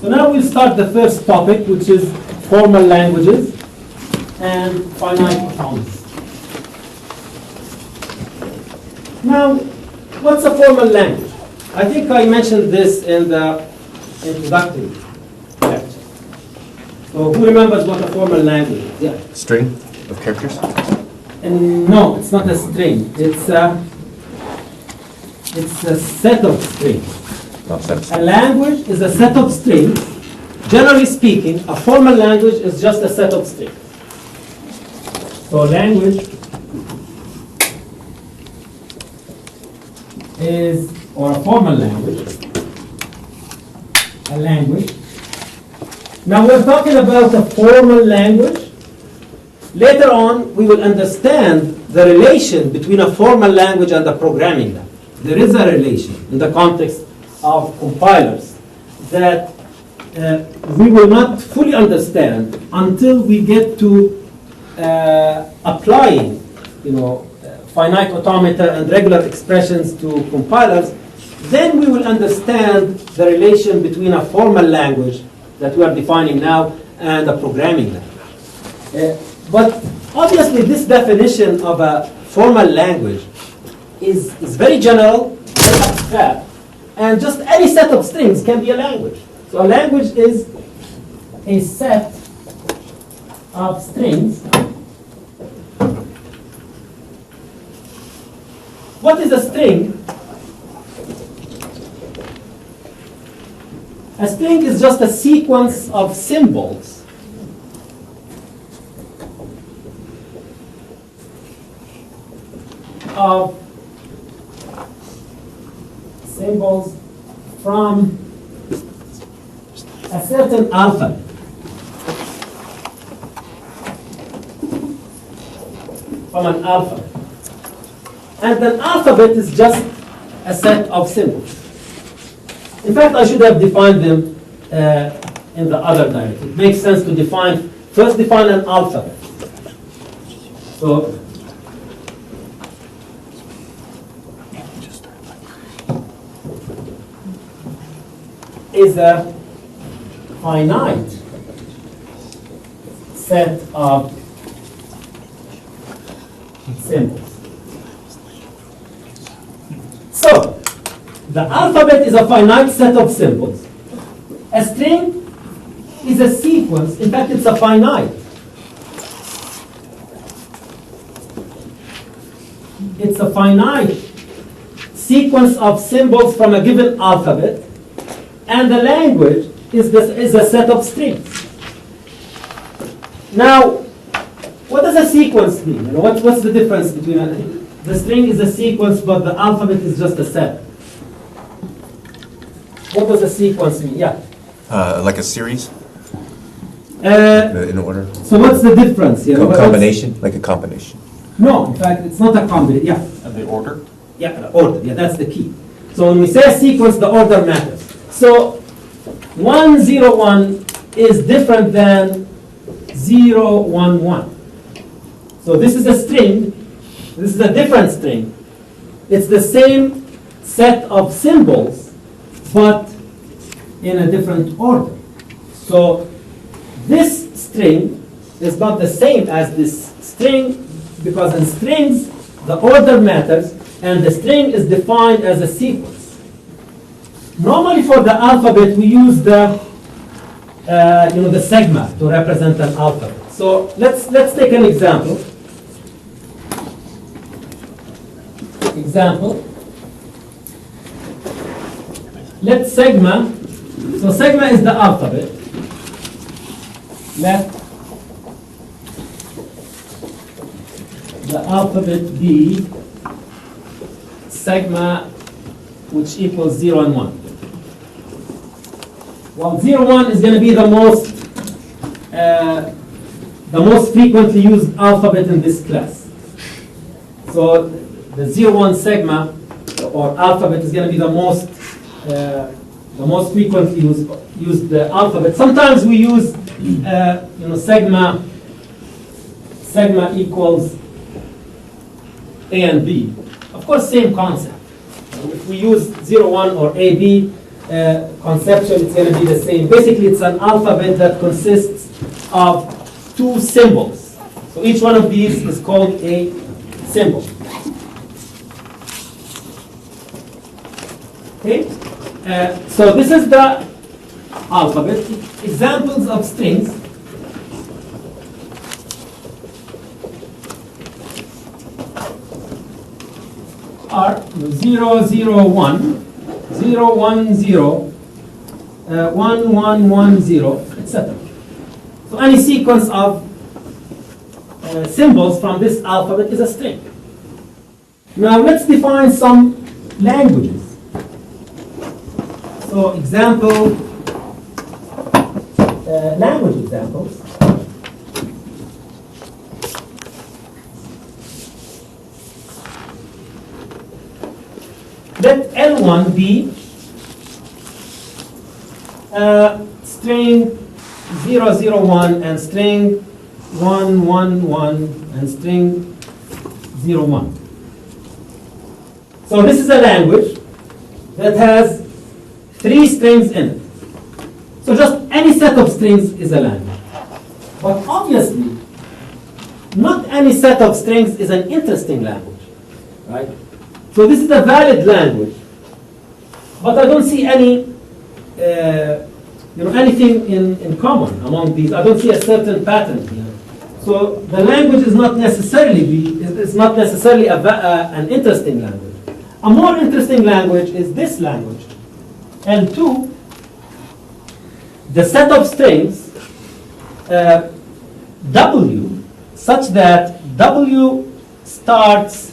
So now we'll start the first topic, which is formal languages and finite automata. Now, what's a formal language? I think I mentioned this in the introductory lecture. So who remembers what a formal language is? Yeah. String of characters? And no, it's not a string. It's a set of strings. A language is a set of strings. Generally speaking, a formal language is just a set of strings. So a language is, or a formal language, a language. Now we're talking about a formal language. Later on, we will understand the relation between a formal language and a programming language. There is a relation in the context of compilers that we will not fully understand until we get to applying, finite automata and regular expressions to compilers. Then we will understand the relation between a formal language that we are defining now and a programming language. But obviously, this definition of a formal language is very general, very abstract, and just any set of strings can be a language. So a language is a set of strings. What is a string? A string is just a sequence of symbols from a certain alphabet. From an alphabet. And an alphabet is just a set of symbols. In fact, I should have defined them in the other direction. It makes sense to first define an alphabet. So, is a finite set of symbols. So, the alphabet is a finite set of symbols. A string is a sequence. In fact, it's a finite. It's a finite sequence of symbols from a given alphabet. And the language is a set of strings. Now, what does a sequence mean? What's the difference between the string is a sequence, but the alphabet is just a set? What does a sequence mean? Yeah. Like a series? In order? So what's the difference here? A combination? Like a combination? No, in fact, it's not a combination. Yeah. The order? Yeah, the order. Yeah, that's the key. So when we say a sequence, the order matters. So 101 is different than 011. So this is a string. This is a different string. It's the same set of symbols, but in a different order. So this string is not the same as this string, because in strings, the order matters, and the string is defined as a sequence. Normally for the alphabet, we use the sigma to represent an alphabet. So let's take an example. Let sigma, so sigma is the alphabet. Let the alphabet be sigma, which equals 0 and 1. Well, 0, 1 is going to be the most frequently used alphabet in this class. So the 0, 1 sigma or alphabet is going to be the most frequently used alphabet. Sometimes we use sigma equals A and B. Of course, same concept. If we use 0, 1 or AB, conceptually it's going to be the same. Basically, it's an alphabet that consists of two symbols. So each one of these is called a symbol. Okay? So this is the alphabet. Examples of strings. Are 0, 0, 1, 0, 1, 0, 1, 1, 1, 0, etc. So any sequence of symbols from this alphabet is a string. Now let's define some languages. So language examples. Let L1 be string 001 and string 111 and string 01. So this is a language that has 3 strings in it. So just any set of strings is a language. But obviously, not any set of strings is an interesting language, right? So this is a valid language, but I don't see any, anything in common among these. I don't see a certain pattern here. So the language is not necessarily an interesting language. A more interesting language is this language, L2. The set of strings W, such that W starts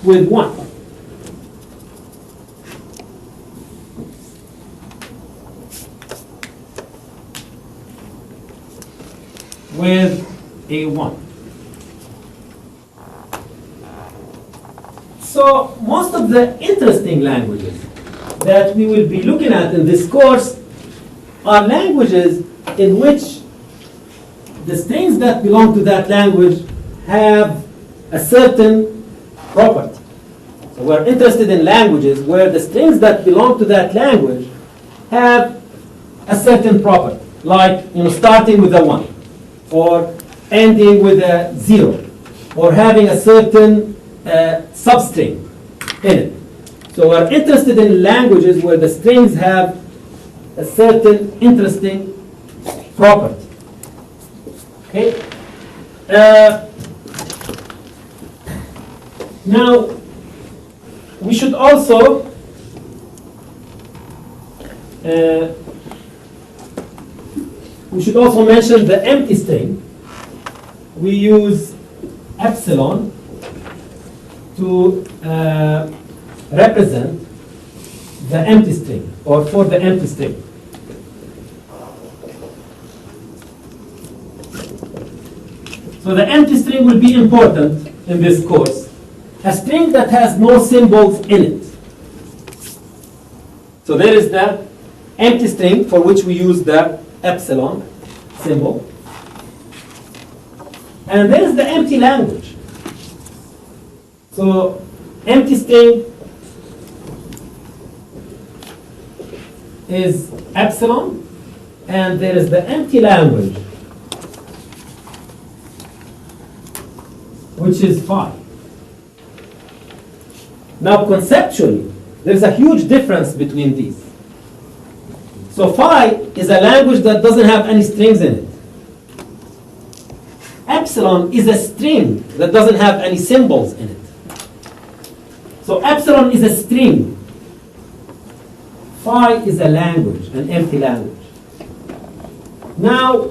with 1. With a 1. So most of the interesting languages that we will be looking at in this course are languages in which the strings that belong to that language have a certain property. So we're interested in languages where the strings that belong to that language have a certain property, like starting with a 1, or ending with a 0, or having a certain substring in it. So we're interested in languages where the strings have a certain interesting property. Okay? Now, we should also mention the empty string. We use epsilon to represent the empty string, or for the empty string. So the empty string will be important in this course. A string that has no symbols in it. So there is the empty string for which we use the epsilon symbol. And there is the empty language. So empty string is epsilon, and there is the empty language, which is phi. Now conceptually, there's a huge difference between these. So phi is a language that doesn't have any strings in it. Epsilon is a string that doesn't have any symbols in it. So epsilon is a string. Phi is a language, an empty language. Now,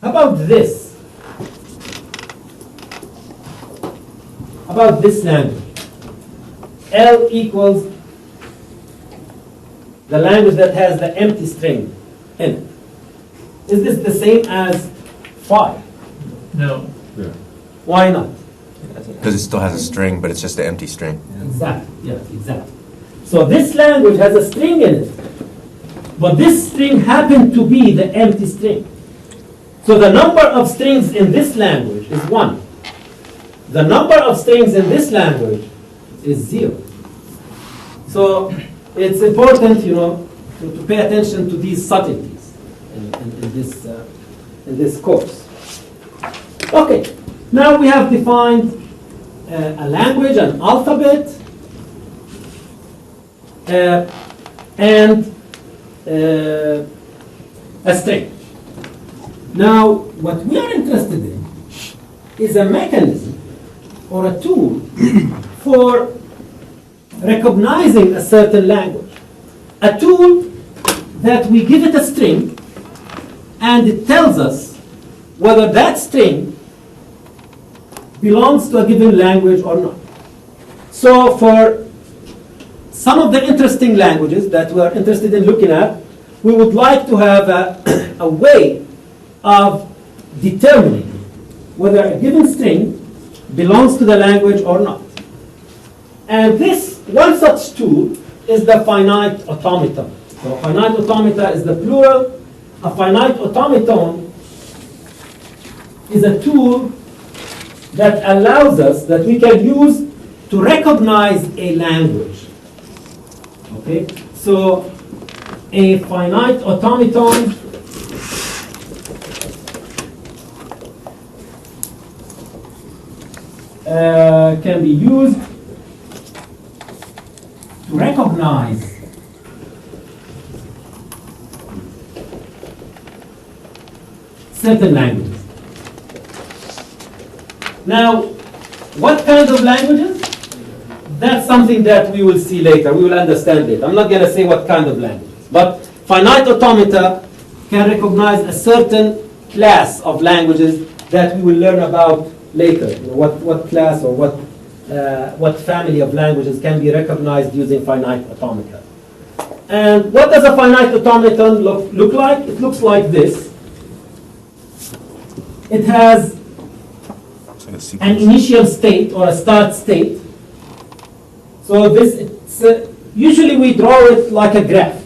how about this? How about this language? L equals the language that has the empty string in it. Is this the same as phi? No. Yeah. Why not? Because it still has a string, but it's just an empty string. Exactly, yes, exactly. So this language has a string in it, but this string happened to be the empty string. So the number of strings in this language is 1. The number of strings in this language is 0. So it's important, to pay attention to these subtleties in this course. Okay, now we have defined a language, an alphabet, and a string. Now, what we are interested in is a mechanism or a tool for recognizing a certain language. A tool that we give it a string and it tells us whether that string belongs to a given language or not. So for some of the interesting languages that we are interested in looking at, we would like to have a way of determining whether a given string belongs to the language or not. And this, one such tool is the finite automaton. So finite automata is the plural. A finite automaton is a tool that allows us, that we can use to recognize a language. Okay? So a finite automaton can be used to recognize certain languages. Now, what kinds of languages? That's something that we will see later. We will understand it. I'm not going to say what kind of languages. But finite automata can recognize a certain class of languages that we will learn about later. What class or what family of languages can be recognized using finite automata. And what does a finite automaton look like? It looks like this. It has an initial state or a start state. So usually we draw it like a graph.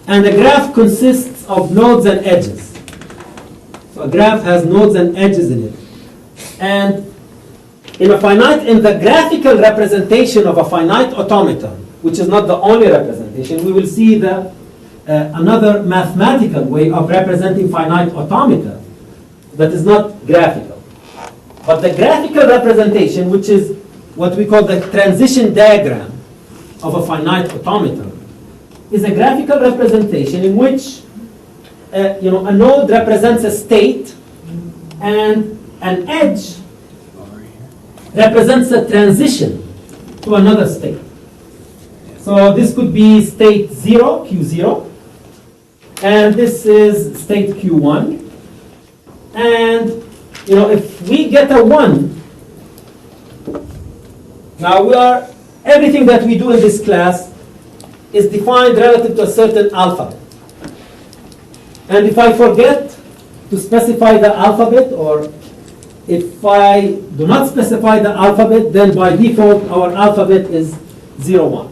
And a graph consists of nodes and edges. So a graph has nodes and edges in it. And in the graphical representation of a finite automaton, which is not the only representation, we will see another mathematical way of representing finite automata that is not graphical. But the graphical representation, which is what we call the transition diagram of a finite automaton, is a graphical representation in which a node represents a state and an edge represents a transition to another state. So this could be state 0, Q0, and this is state Q1. And if we get a 1, now everything that we do in this class is defined relative to a certain alphabet. And if I forget to specify the alphabet, or if I do not specify the alphabet, then by default our alphabet is 0, 1.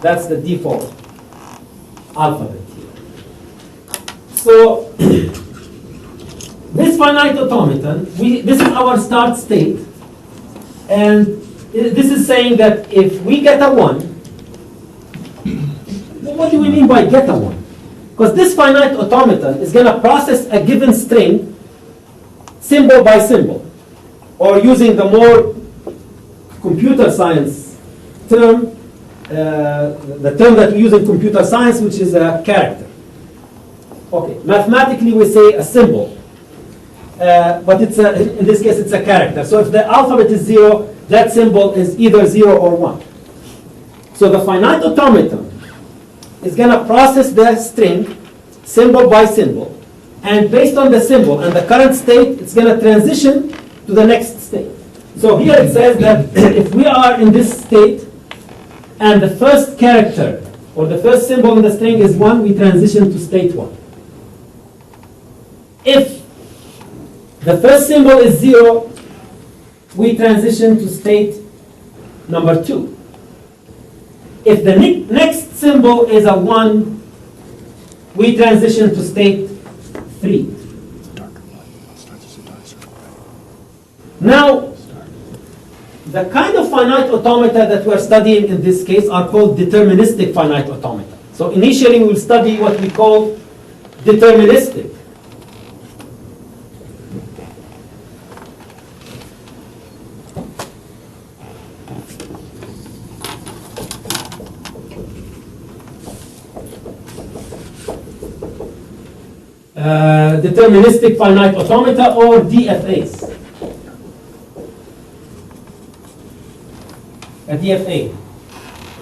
That's the default alphabet here. So this finite automaton, this is our start state, and this is saying that if we get a 1, what do we mean by get a 1? Because this finite automaton is going to process a given string symbol by symbol, or using the more computer science term, the term that we use in computer science, which is a character. Okay, mathematically we say a symbol, but in this case it's a character. So if the alphabet is 0, that symbol is either 0 or 1. So the finite automaton is going to process the string symbol by symbol, and based on the symbol and the current state, it's going to transition to the next state. So here it says that if we are in this state and the first character or the first symbol in the string is 1, we transition to state 1. If the first symbol is 0, we transition to state number 2. If the next symbol is a 1, we transition to state 3. Now, the kind of finite automata that we're studying in this case are called deterministic finite automata. So initially we'll study what we call deterministic. Deterministic finite automata, or DFAs. A DFA.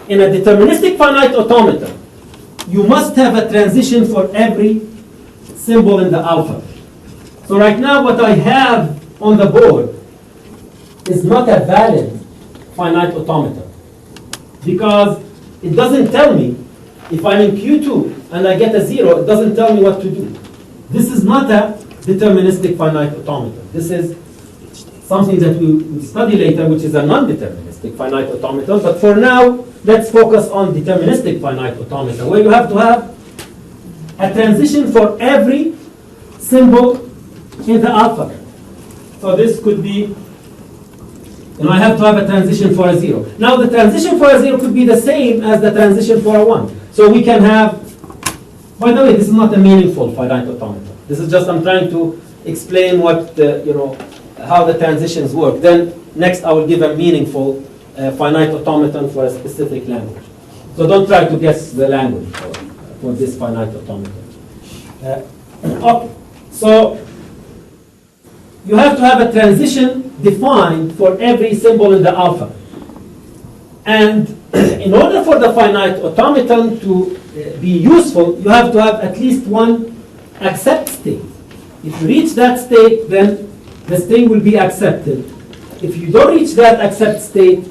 In a deterministic finite automata, you must have a transition for every symbol in the alphabet. So right now what I have on the board is not a valid finite automata, because it doesn't tell me if I'm in Q2 and I get a 0, it doesn't tell me what to do. This is not a deterministic finite automata. This is something that we will study later, which is a non-deterministic finite automata. But for now, let's focus on deterministic finite automata, where you have to have a transition for every symbol in the alphabet. So this could be, I have to have a transition for a 0. Now the transition for a 0 could be the same as the transition for a 1. So we can have, by the way, this is not a meaningful finite automata. This is just, I'm trying to explain what, how the transitions work. Then next I will give a meaningful finite automaton for a specific language. So don't try to guess the language for this finite automaton. Okay. So you have to have a transition defined for every symbol in the alphabet. And in order for the finite automaton to be useful, you have to have at least one accept state. If you reach that state, then the string will be accepted. If you don't reach that accept state,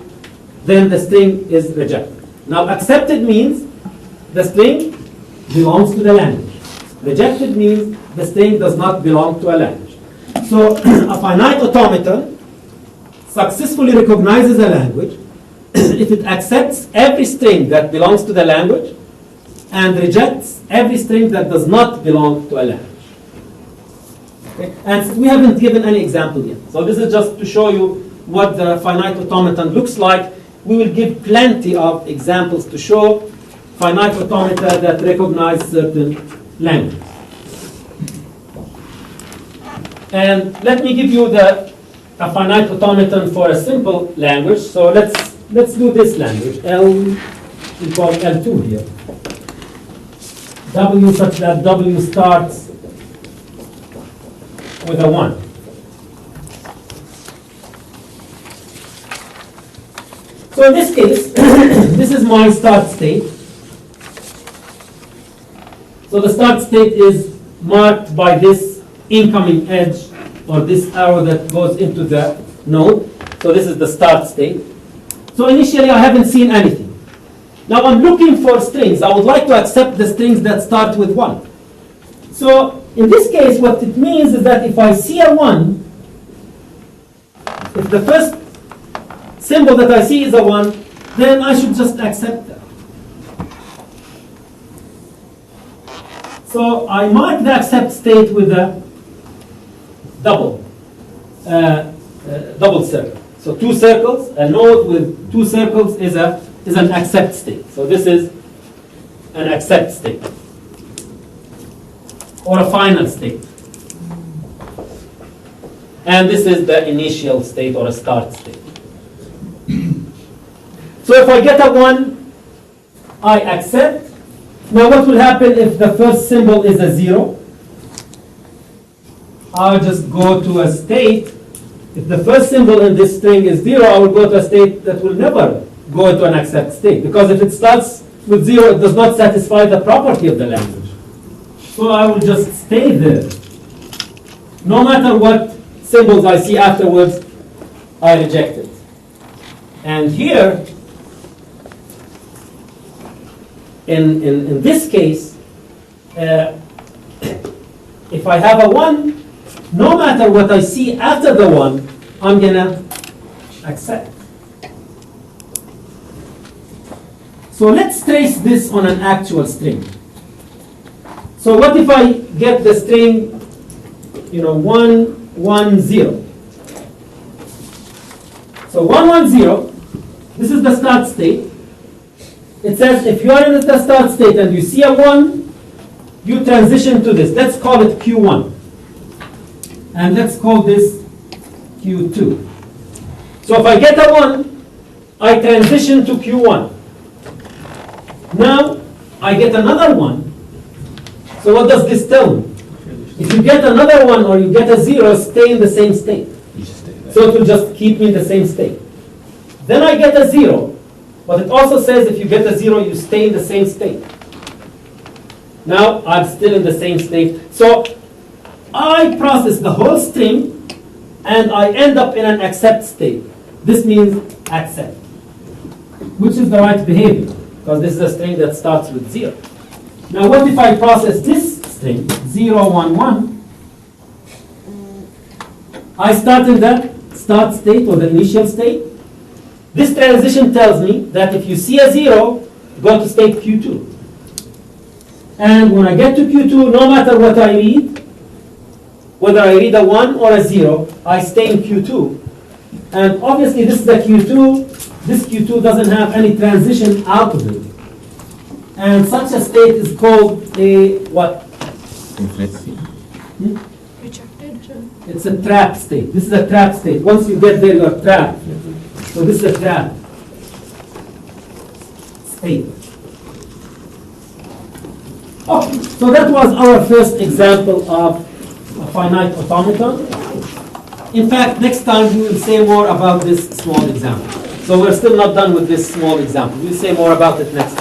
then the string is rejected. Now accepted means the string belongs to the language. Rejected means the string does not belong to a language. So a finite automaton successfully recognizes a language if it accepts every string that belongs to the language and rejects every string that does not belong to a language. Okay? And we haven't given any example yet. So this is just to show you what the finite automaton looks like. We will give plenty of examples to show finite automata that recognize certain languages. And let me give you a finite automaton for a simple language. So let's do this language. We call L2 here. W such that W starts with a 1. So in this case, this is my start state. So the start state is marked by this incoming edge, or this arrow that goes into the node. So this is the start state. So initially I haven't seen anything. Now I'm looking for strings. I would like to accept the strings that start with 1. So in this case, what it means is that if I see a 1, if the first symbol that I see is a 1, then I should just accept that. So I mark the accept state with a double circle. So 2 circles, a node with 2 circles is an accept state. So this is an accept state, or a final state. And this is the initial state, or a start state. So if I get a 1, I accept. Now what will happen if the first symbol is a 0? I'll just go to a state. If the first symbol in this string is 0, I will go to a state that will never go into an accept state. Because if it starts with 0, it does not satisfy the property of the language. So I will just stay there. No matter what symbols I see afterwards, I reject it. And here, in this case, if I have a 1, no matter what I see after the 1, I'm going to accept. So let's trace this on an actual string. So what if I get the string, 1, 1, 0? So 110, this is the start state. It says if you are in the start state and you see a 1, you transition to this. Let's call it Q1. And let's call this Q2. So if I get a 1, I transition to Q1. Now I get another 1. So what does this tell me? If you get another 1 or you get a 0, stay in the same state. So it will just keep me in the same state. Then I get a 0. But it also says if you get a 0, you stay in the same state. Now I'm still in the same state. So I process the whole string and I end up in an accept state. This means accept, which is the right behavior, because this is a string that starts with 0. Now what if I process this string, 0, 1, 1? I start in the start state or the initial state. This transition tells me that if you see a 0, go to state Q2. And when I get to Q2, no matter what I read, whether I read a 1 or a 0, I stay in Q2. And obviously this is a Q2. This Q2 doesn't have any transition out of it. And such a state is called a what? Rejected. It's a trap state. This is a trap state. Once you get there, you are trapped. So this is a trap state. Okay, so that was our first example of a finite automaton. In fact, next time we will say more about this small example. So we're still not done with this small example. We'll say more about it next time.